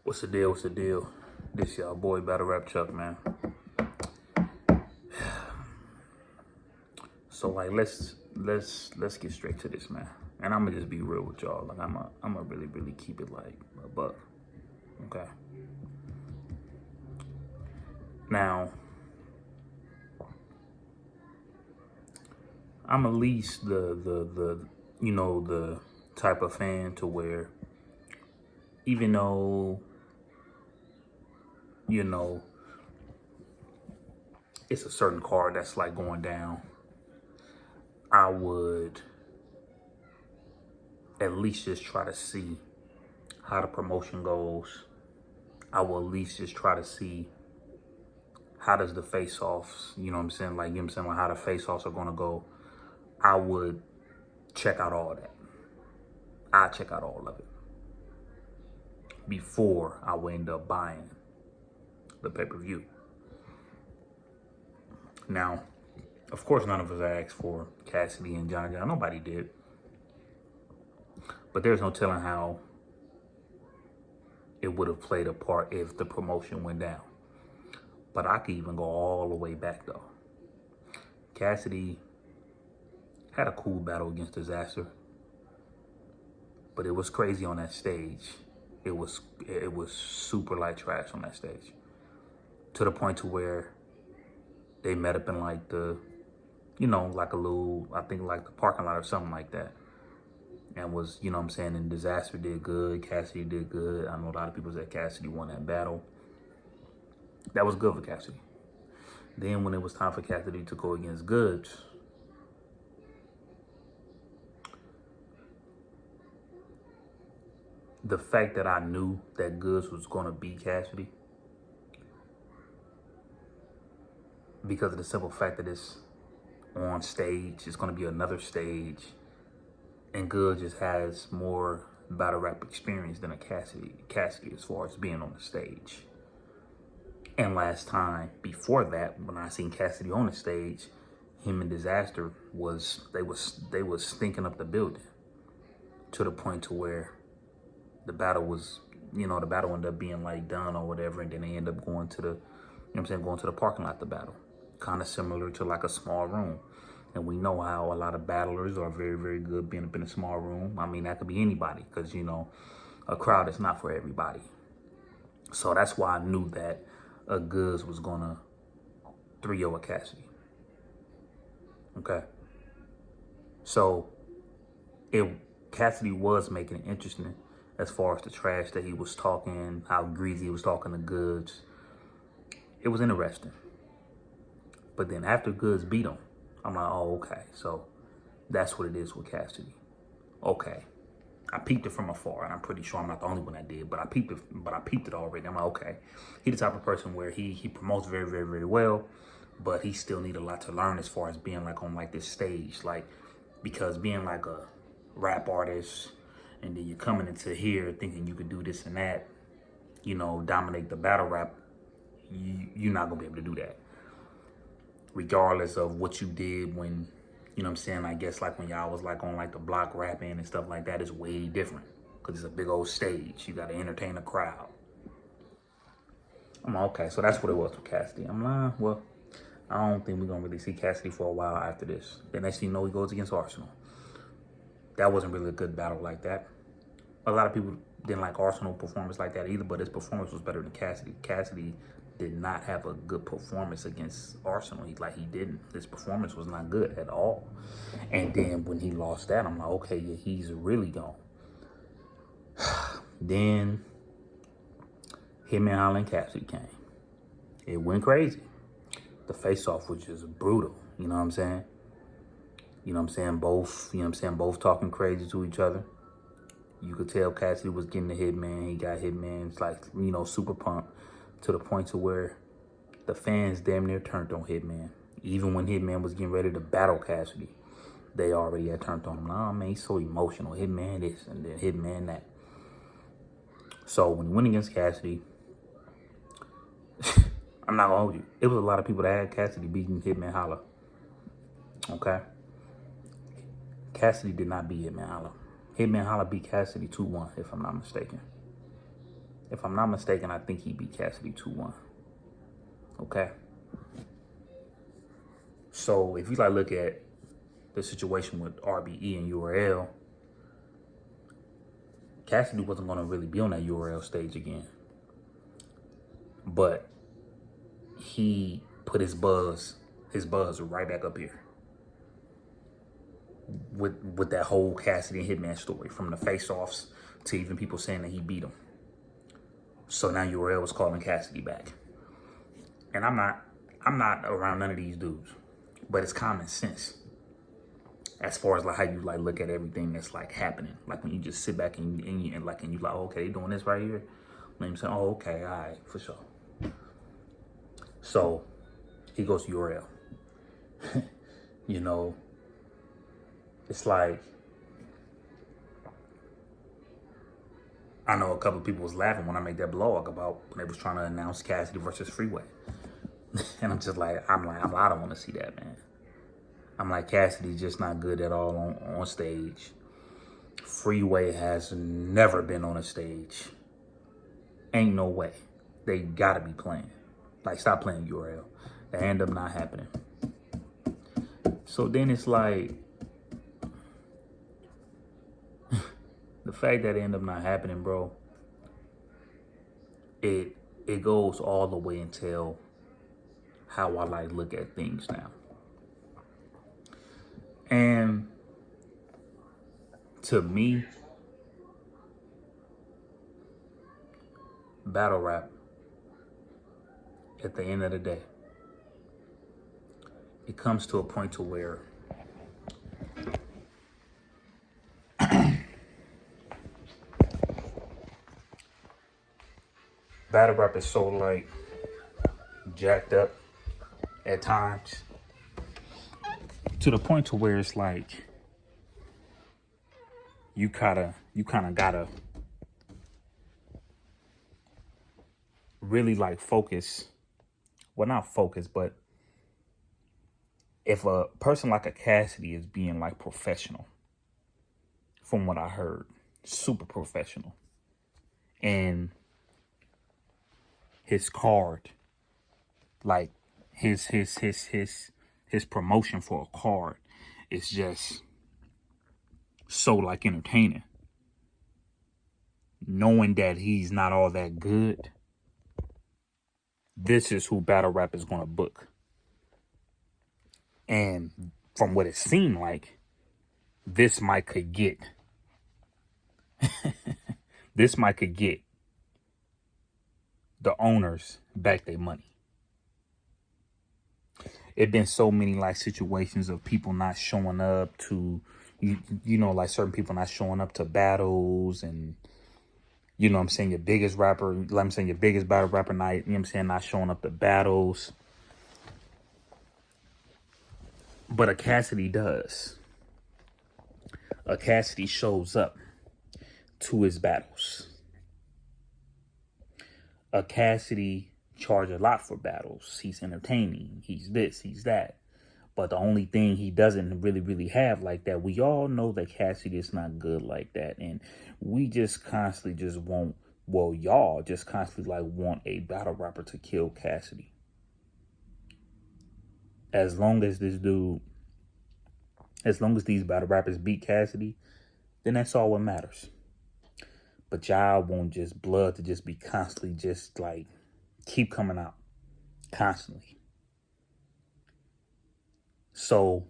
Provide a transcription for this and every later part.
What's the deal? What's the deal? This y'all boy Battle Rap Chuck, man. So like let's get straight to this, man. And I'm gonna just be real with y'all. Like I'm gonna really keep it like a buck. Okay. Now I'm at least the the type of fan to where even though it's a certain card that's like going down, I would at least just try to see how the promotion goes. I will at least just try to see how does the face-offs, you know what I'm saying? Like, you know what I'm saying? Like how the face-offs are gonna go. I would check out all that. I check out all of it before I would end up buying the pay-per-view. Now, of course, none of us asked for Cassidy and John. Nobody did. But there's no telling how it would have played a part if the promotion went down. But I could even go all the way back, though. Cassidy had a cool battle against Disaster. But it was crazy on that stage. It was super like trash on that stage. To the point to where they met up in like the, like a little, I think like the parking lot or something like that. And was, you know what I'm saying, and Disaster did good, Cassidy did good. I know a lot of people said Cassidy won that battle. That was good for Cassidy. Then when it was time for Cassidy to go against Goods, the fact that I knew that Goods was going to beat Cassidy, because of the simple fact that it's on stage, it's going to be another stage, and Goods just has more battle rap experience than a Cassidy as far as being on the stage. And last time before that, when I seen Cassidy on the stage, him and Disaster they was stinking up the building to the point to where the battle was, the battle ended up being like done or whatever, and then they end up going to the, going to the parking lot to battle. Kind of similar to like a small room. And we know how a lot of battlers are very good being up in a small room. I mean, that could be anybody because, a crowd is not for everybody. So that's why I knew that a Goods was going to 3-0 a Cassidy. Okay. So Cassidy was making it interesting as far as the trash that he was talking, how greasy he was talking to Goods. It was interesting. But then after Goods beat him, I'm like, oh, okay. So that's what it is with Cassidy. Okay. I peeped it from afar, and I'm pretty sure I'm not the only one that did, but I peeped it already. I'm like, okay. He's the type of person where he promotes very well, but he still need a lot to learn as far as being like on like this stage. Like, because being like a rap artist, and then you're coming into here thinking you could do this and that, dominate the battle rap, you're not gonna be able to do that. Regardless of what you did when, I guess like when y'all was like on like the block rapping and stuff like that, is way different because it's a big old stage. You got to entertain a crowd. I'm like, okay, so that's what it was with Cassidy. I'm like, well, I don't think we're going to really see Cassidy for a while after this. The next thing you know, he goes against Arsenal. That wasn't really a good battle like that. A lot of people didn't like Arsenal performance like that either, but his performance was better than Cassidy. Cassidy did not have a good performance against Arsenal. He didn't. His performance was not good at all. And then when he lost that, I'm like, okay, yeah, he's really gone. Then him and Holland Cassidy came. It went crazy. The face-off was just brutal. You know what I'm saying? Both talking crazy to each other. You could tell Cassidy was getting the Hitman. He got Hitman's like, super pumped. To the point to where the fans damn near turned on Hitman. Even when Hitman was getting ready to battle Cassidy, they already had turned on him. Nah, man, he's so emotional. Hitman this and then Hitman that. So when he went against Cassidy, I'm not gonna hold you. It was a lot of people that had Cassidy beating Hitman Holla. Okay? Cassidy did not beat Hitman Holla. Hitman Holla beat Cassidy 2-1, if I'm not mistaken. If I'm not mistaken, I think he beat Cassidy 2-1. Okay. So if you like look at the situation with RBE and URL, Cassidy wasn't going to really be on that URL stage again. But he put his buzz right back up here. With that whole Cassidy and Hitman story, from the face-offs to even people saying that he beat him. So now URL was calling Cassidy back. And I'm not around none of these dudes, but it's common sense as far as like how you like look at everything that's like happening. Like when you just sit back and you like, oh, okay, they doing this right here. And I'm saying, oh, okay, all right, for sure. So he goes to URL. You know, it's like, I know a couple of people was laughing when I made that blog about when they was trying to announce Cassidy versus Freeway. And I'm like, I don't want to see that, man. I'm like, Cassidy's just not good at all on stage. Freeway has never been on a stage. Ain't no way. They gotta be playing. Like, stop playing URL. That end up not happening. So then it's like, the fact that it ended up not happening, bro, it goes all the way until how I like look at things now. And to me, battle rap, at the end of the day, it comes to a point to where battle rap is so like jacked up at times to the point to where it's like you kind of gotta really like focus. Well, not focus, but if a person like a Cassidy is being like professional, from what I heard, super professional, and his card, like his promotion for a card is just so like entertaining. Knowing that he's not all that good, this is who battle rap is going to book. And from what it seemed like, this might could get the owners back their money. It been so many like situations of people not showing up to, you know, like certain people not showing up to battles, and you know what I'm saying, your biggest rapper, like I'm saying, your biggest battle rapper night, you know what I'm saying, not showing up to battles. But a Cassidy does. A Cassidy shows up to his battles. A Cassidy charges a lot for battles. He's entertaining. He's this, he's that. But the only thing he doesn't really have like that, we all know that Cassidy is not good like that. And we just constantly just want, well, y'all just constantly like want a battle rapper to kill Cassidy. As long as these battle rappers beat Cassidy, then that's all what matters. But y'all want just blood to just be constantly just like keep coming out constantly. So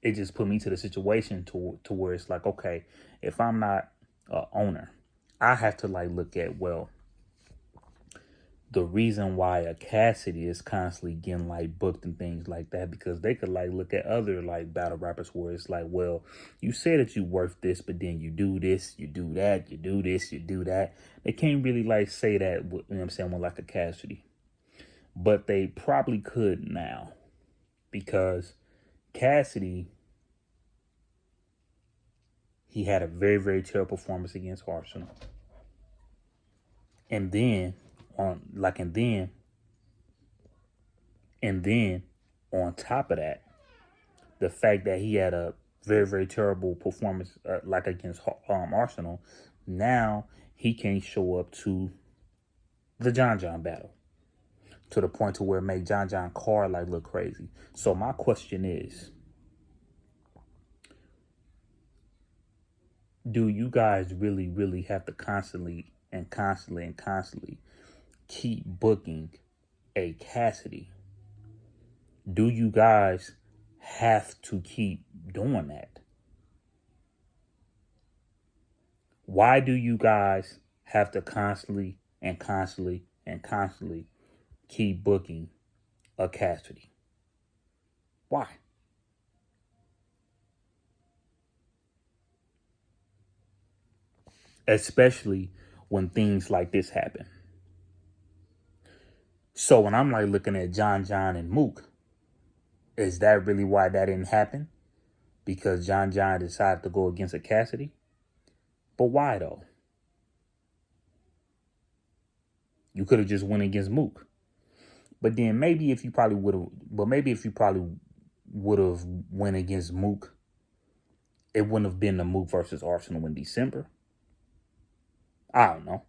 it just put me to the situation to where it's like, okay, if I'm not an owner, I have to like look at, well, the reason why a Cassidy is constantly getting like booked and things like that, because they could like look at other like battle rappers where it's like, well, you say that you worth this, but then you do this, you do that, you do this, you do that. They can't really like say that, you know what I'm saying, with like a Cassidy. But they probably could now, because Cassidy, he had a very terrible performance against Arsenal. And then on top of that, the fact that he had a very terrible performance like against Arsenal, now he can't show up to the John John battle to the point to where it made John John card like look crazy. So my question is, do you guys really, really have to constantly keep booking a Cassidy? Do you guys have to keep doing that? Why do you guys have to constantly keep booking a Cassidy? Why? Especially when things like this happen. So when I'm like looking at John John and Mook, is that really why that didn't happen? Because John John decided to go against a Cassidy? But why though? You could have just went against Mook. But then maybe if you probably would have went against Mook, it wouldn't have been the Mook versus Arsenal in December. I don't know.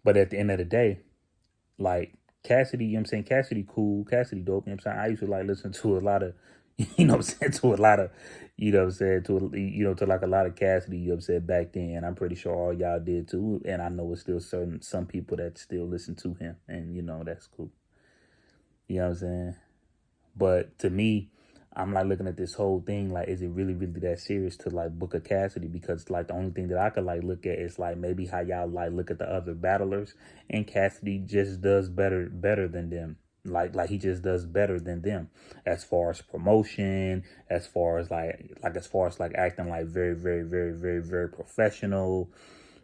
But at the end of the day, like Cassidy, you know what I'm saying? Cassidy cool, Cassidy dope, you know what I'm saying? I used to like listen to a lot of, you know what I'm saying, to a lot of, you know what I'm saying, to like a lot of Cassidy, you know what I'm saying, back then. I'm pretty sure all y'all did too. And I know it's still some people that still listen to him. And, you know, that's cool. You know what I'm saying? But to me, I'm like looking at this whole thing like, is it really, really that serious to like book a Cassidy? Because like the only thing that I could like look at is like maybe how y'all like look at the other battlers, and Cassidy just does better than them. Like he just does better than them as far as promotion, as far as like acting like very professional.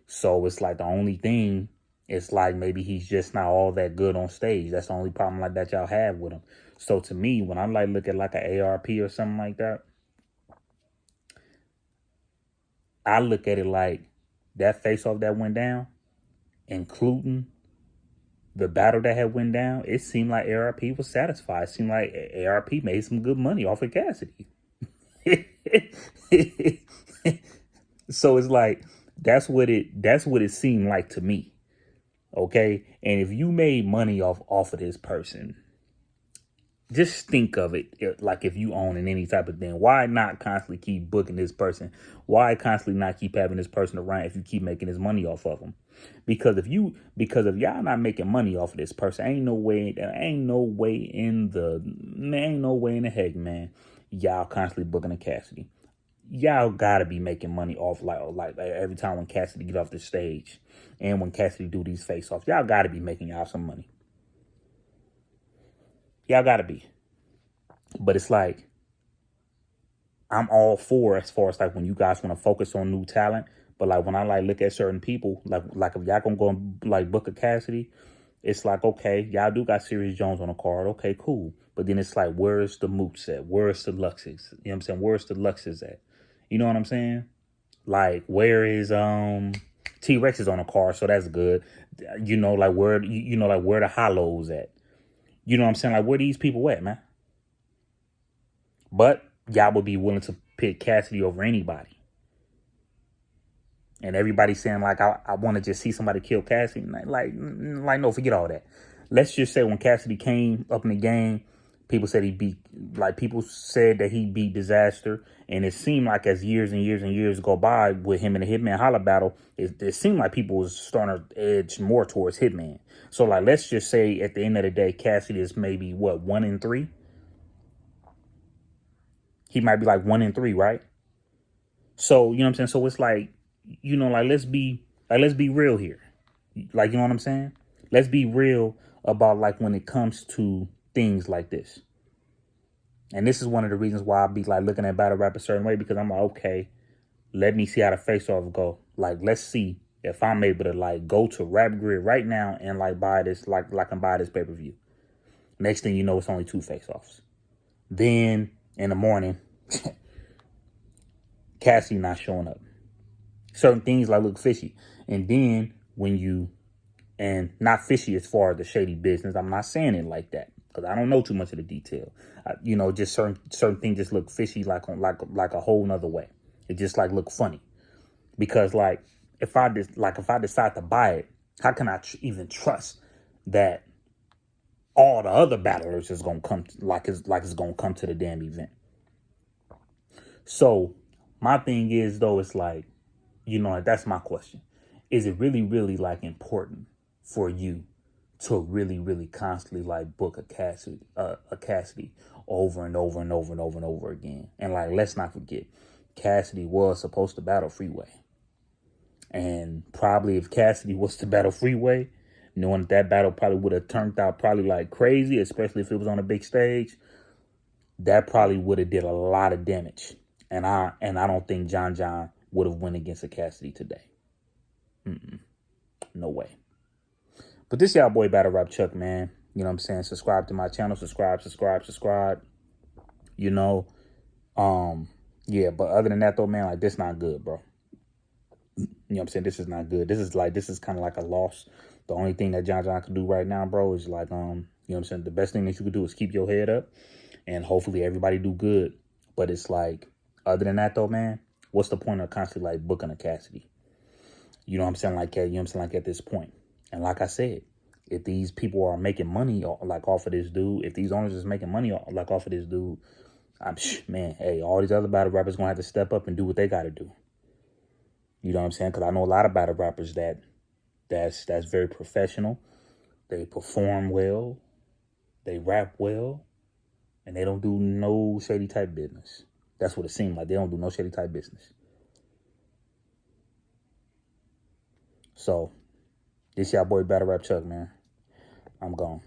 So it's like the only thing, it's like maybe he's just not all that good on stage. That's the only problem like that y'all have with him. So to me, when I'm like look at like an ARP or something like that, I look at it like that face off that went down, including the battle that had went down, it seemed like ARP was satisfied. It seemed like ARP made some good money off of Cassidy. So it's like that's what it seemed like to me. Okay? And if you made money off of this person, just think of it like if you own in any type of thing. Why not constantly keep booking this person? Why constantly not keep having this person around if you keep making his money off of them? Because if y'all not making money off of this person, ain't no way in the heck, man, y'all constantly booking a Cassidy. Y'all gotta be making money off like every time when Cassidy get off the stage and when Cassidy do these face offs, y'all gotta be making y'all some money. Y'all gotta be. But it's like, I'm all for as far as like when you guys want to focus on new talent. But like when I like look at certain people, like if y'all gonna go and like book a Cassidy, it's like, okay, y'all do got Sirius Jones on the card. Okay, cool. But then it's like, where's the Moots at? Where's the Luxes? You know what I'm saying? Where's the Luxes at? You know what I'm saying? Like, where is T-Rex is on the card, so that's good. You know, like where like where the Hollows at? You know what I'm saying? Like where these people at, man? But y'all would be willing to pick Cassidy over anybody. And everybody's saying like, I want to just see somebody kill Cassidy. Like no, forget all that. Let's just say when Cassidy came up in the game, people said people said that he beat Disaster. And it seemed like as years and years and years go by with him in the Hitman Holla battle, it seemed like people was starting to edge more towards Hitman. So like, let's just say at the end of the day, Cassidy is maybe what, 1-3? He might be like 1-3, right? So, you know what I'm saying? So it's like, you know, like let's be real here. Like, you know what I'm saying? Let's be real about like when it comes to things like this. And this is one of the reasons why I be like looking at battle rap a certain way, because I'm like, okay, let me see how the face off go. Like, let's see if I'm able to like go to Rap Grid right now and like buy this, like and buy this pay-per-view. Next thing you know, it's only 2 face offs. Then in the morning, Cassie not showing up. Certain things like look fishy. And then and not fishy as far as the shady business. I'm not saying it like that because I don't know too much of the detail. You know, just certain things just look fishy like a whole nother way. It just like look funny. Because like, if I decide to buy it, how can I even trust that all the other battlers is gonna come it's gonna come to the damn event? So my thing is though, it's like, like, that's my question. Is it really, really like important for you to really, really constantly like book a Cassidy over and over and over and over and over again? And like, let's not forget, Cassidy was supposed to battle Freeway. And probably if Cassidy was to battle Freeway, knowing that battle probably would have turned out probably like crazy, especially if it was on a big stage, that probably would have did a lot of damage. And I don't think John would have went against a Cassidy today. No way. But this y'all boy Battle Rap Chuck, man. You know what I'm saying? Subscribe to my channel. Subscribe. You know, yeah. But other than that though, man, like, this not good, bro. You know what I'm saying? This is not good. This is kind of like a loss. The only thing that John can do right now, bro, is like, you know what I'm saying? The best thing that you could do is keep your head up and hopefully everybody do good. But it's like, other than that though, man, what's the point of constantly like booking a Cassidy? You know what I'm saying? Like, you know what I'm saying? Like, at this point. And like I said, if these people are making money like off of this dude, if these owners is making money like off of this dude, man, hey, all these other battle rappers gonna have to step up and do what they gotta do. You know what I'm saying? Because I know a lot of battle rappers that's very professional. They perform well, they rap well, and they don't do no shady type business. That's what it seems like. They don't do no shady type business. So, this y'all boy Battle Rap Chuck, man. I'm gone.